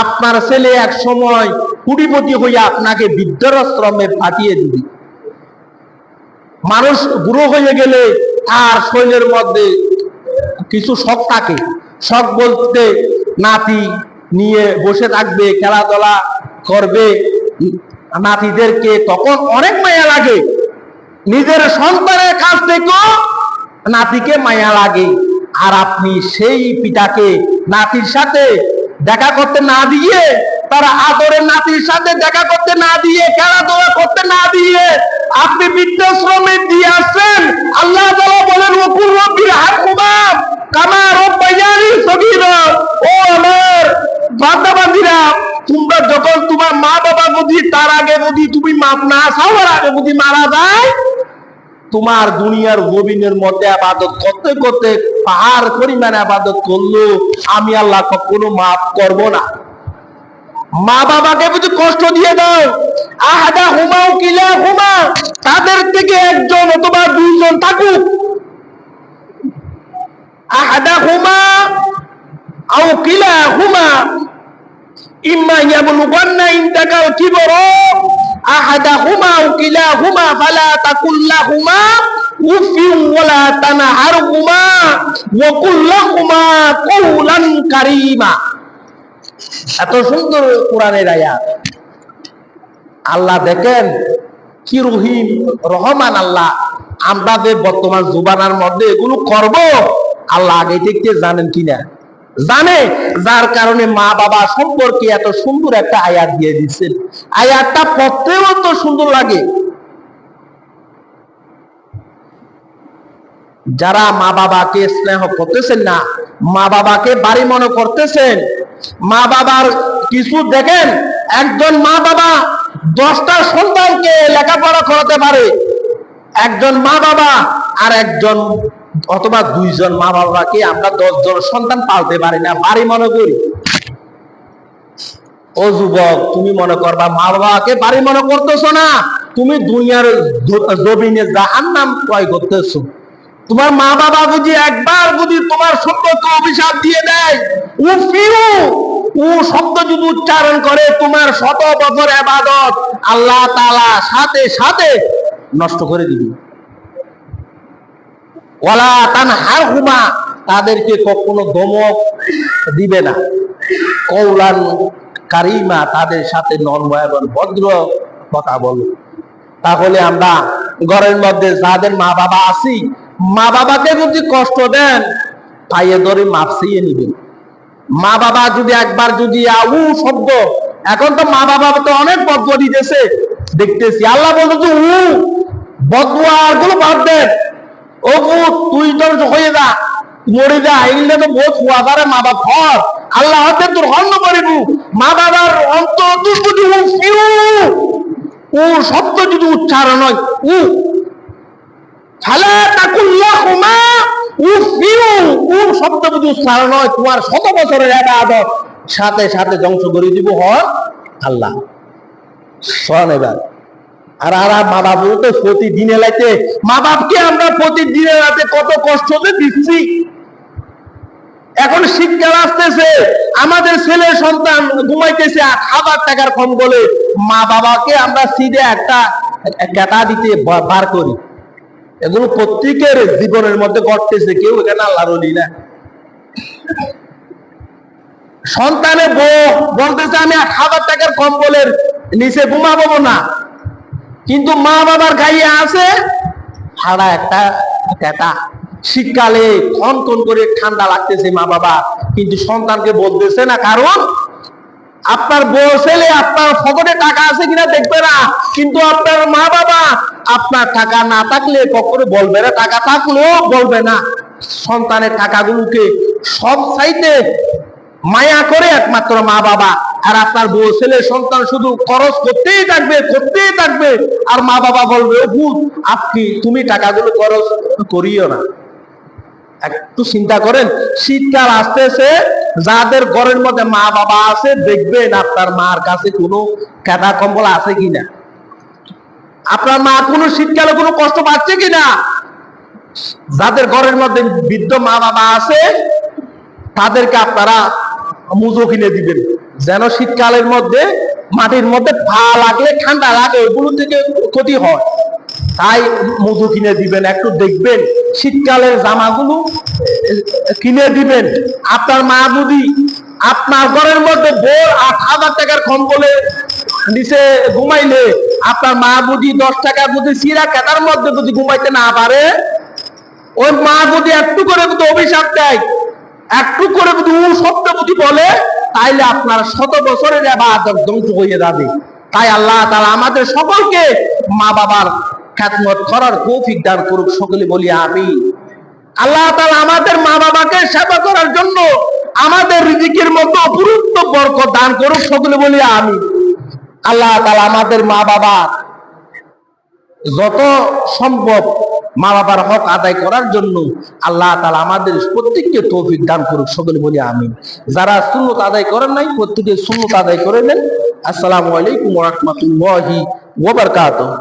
আপনার ছেলে এক সময় কোটিপতি হইয়া আপনাকে বৃদ্ধাশ্রমে পাঠিয়ে দিবে। মানুষ বুড়ো হয়ে গেলে আর শরীরের মধ্যে কিছু শখ থাকে। শখ বলতে নাতি নিয়ে বসে থাকবে, খেলাধুলা করবে। নাতিদেরকে তখন অনেক মায়া লাগে, নিজের সন্তানের কাছ থেকেও নাতিকে মায়া লাগে। আর আপনি সেই পিতাকে নাতির সাথে দেখা করতে না দিয়ে, তার আদরের নাতির সাথে দেখা করতে না দিয়ে, খেলাধুলা করতে না দিয়ে আপনি বৃদ্ধাশ্রমে দিয়ে আসছেন। আল্লাহ তাআলা বলেন, ওয়াকুর রব্বির হামহুমা কামা রাব্বায়ানি সগীরা। ও আমার বান্দাবান্দীরা, তোমরা যখন তোমার মা বাবা যদি তার আগে যদি তুমি মাপ না চাওয়ার আগে যদি মারা যায়, তোমার দুনিয়ার জমিনের মধ্যে ইবাদত করতে করতে পাহাড় পরিমাণ ইবাদত করলো, আমি আল্লাহ কখনো মাফ করব না। মা বাবাকে বুঝি কষ্ট দিয়ে দাও, আহাদা হুমা কিলা হুমা, তাদের থেকে একজন অথবা দুইজন থাকুক। আহাদা হুমা আও কিলা হুমা ইম্মা ইয়াবলুগান্না ইনদাকাল কিবরা আহাদাহুমা আও কিলাহুমা ফালা তাকুল লাহুমা উফিন ওয়ালা তানহারহুমা ওয়া কুল লাহুমা কওলান কারীমা। এত সুন্দর কোরআনের আয়াত। আল্লাহ দেখেন কি রহিম রহমান আল্লাহ। আমরা যে বর্তমান জুবানার মধ্যে এগুলো করব, আল্লাহ আগে থেকে জানেন কিনা? জানে, যার কারণে মা বাবা সম্পর্কে এত সুন্দর একটা আয়াত দিয়ে দিচ্ছেন। আয়াতটা পড়তেও তো সুন্দর লাগে। যারা মা বাবাকে স্নেহ করতেছেন না, মা বাবাকে বাড়ি মনে করতেছেন, মা বাবার কিছু দেখেন, একজন মা বাবা 10টা সন্তানকে লেখাপড়া করাতে পারে। একজন মা বাবা আর একজন অথবা দুইজন মা বাবাকে আমরা 10 জন সন্তান পালতে পারি না, বাড়ি মনে করি। ও যুবক, তুমি মনে করবা মা বাবাকে বাড়ি মনে করতেছো না, তুমি দুনিয়ার জমিনে জাহান্নাম ক্রয় করতেছো। তোমার মা বাবা যদি একবার যদি তোমার সম্পর্কে অভিশাপ দিয়ে দেয়, ও শব্দ যদি উচ্চারণ করে, তোমার 100 বছর ইবাদত আল্লাহ তাআলা সাথে সাথে নষ্ট করে দিবে। ওয়ালা তানহারহুমা, তাদেরকে কখনো ধমক দিবে না। কওলান কারিমা, তাদের সাথে নরম এবং ভদ্র কথা বলো। তাহলে আমরা ঘরের মধ্যে যাদের মা বাবা আছি, মা বাবাকে যদি কষ্ট দেন, পায়ে ধরে মাপ চেয়ে নিবেন। মা বাবা যদি একবার যদি আউ শব্দ, এখন তো মা বাবা তো অনেক বদুয়া দিতেছে দেখতেছি। আল্লাহ বলতো বদুয়ার গুলো বাদ দেন, ও তুই তোর হয়ে যা, মরে যা, এগুলো তো বহুত ফুয়াবারে মা বাপ হর আল্লাহ হাতে তোর হন্য করিব। মা বাবার অন্তর যদি ও শব্দ যদি উচ্চারণ হয়, উ শব্দ যদি উচ্চারণ হয়, তোমার 100 বছরের ইবাদত সাথে সাথে ধ্বংস করে দিব হয় আল্লাহ। শোন এবার, আর মা বাপ তো প্রতিদিনে লাইতে, মা বাপকে আমরা প্রতিদিনে রাতে কত কষ্ট দিচ্ছি। এখন শীতকাল আসতেছে, আমাদের ছেলে সন্তান ঘুমাইতেছে খাবার টাকার কম বলে মা বাবাকে আমরা সিধে একটা ক্যাটা দিতে বার করি। এগুলো প্রত্যেকের জীবনের মধ্যে ঘটতেছে, কেউ এখানে আল্লাহর ওলি না। সন্তানের বউ বলতেছে আমি খাবার টাকার কম্বলের নিচে ঘুমাবো না, কিন্তু মা বাবার গায়ে আছে ভাড়া একটা ক্যাটা। শীতকালে কন কন করে ঠান্ডা লাগতেছে মা বাবা, কিন্তু সন্তানকে বলতেছে না, কারণ আপনার বউ ছেলে আপনার পকেটে টাকা আছে কিনা দেখবে না, কিন্তু আপনার মা বাবা আপনার টাকা না থাকলে কখনো বলবে না, টাকা থাকলেও বলবে না। সন্তানের টাকাগুলোকে সব চাইতে মায়া করে একমাত্র মা বাবা। আর আপনার বউ ছেলে সন্তান শুধু খরচ করতেই থাকবে, আর মা বাবা বলবে ভূত আপনি তুমি টাকাগুলো খরচ করিও না। একটু চিন্তা করেন, শীতকাল আসতেছে, যাদের ঘরের মধ্যে মা বাবা আছে দেখবেন আপনার মার কাছে কোনো কাঁথা কম্বল আছে কিনা, আপনার মা কোনো শীতকালে কোনো কষ্ট পাচ্ছে কিনা। যাদের ঘরের মধ্যে বৃদ্ধ মা বাবা আছে তাদেরকে আপনারা মুজো কিনে দিবেন, যেন শীতকালের মধ্যে মাটির মধ্যে পা লাগলে ঠান্ডা লাগে, ওইগুলো থেকে ক্ষতি হয়, তাই মুজো কিনে দিবেন। একটু দেখবেন শীতকালের জামাগুলো কিনে দিবেন। আপনার মা যদি আপনার ঘরের মধ্যে বোর 8,000 টাকার কম্বলে নিচে ঘুমাইলে, আপনার মা বুঝি 10 টাকা যদি সিরা কাটার মধ্যে যদি ঘুমাইতে না পারে, ওই মা যদি একটু করে যদি অভিশাপ দেয়, একটু করে যদি শব্দ যদি বলে, তাইলে আপনার 100 বছরের ইবাদত ধ্বংস হয়ে যাবে। তাই আল্লাহ তাআলা আমাদের সকলকে মা বাবার খেদমত করার তৌফিক দান করুক, সকলে বলি আমিন। আল্লাহ তাআলা আমাদের মা বাবাকে সেবা করার জন্য আমাদের রিজিকের মতো অপূর্ব বরকত দান করুক, সকলে বলি আমিন। আল্লাহ তাআলা আমাদের মা বাবা যত সম্ভব মা বাবার হক আদায় করার জন্য আল্লাহ তাআলা আমাদের প্রত্যেককে তৌফিক দান করুক, সকলে বলি আমিন। যারা সুন্নত আদায় করেন নাই প্রত্যেকে সুন্নত আদায় করে নেন। আসসালামু আলাইকুম ওয়া রাহমাতুল্লাহি ওয়া বারাকাতুহু।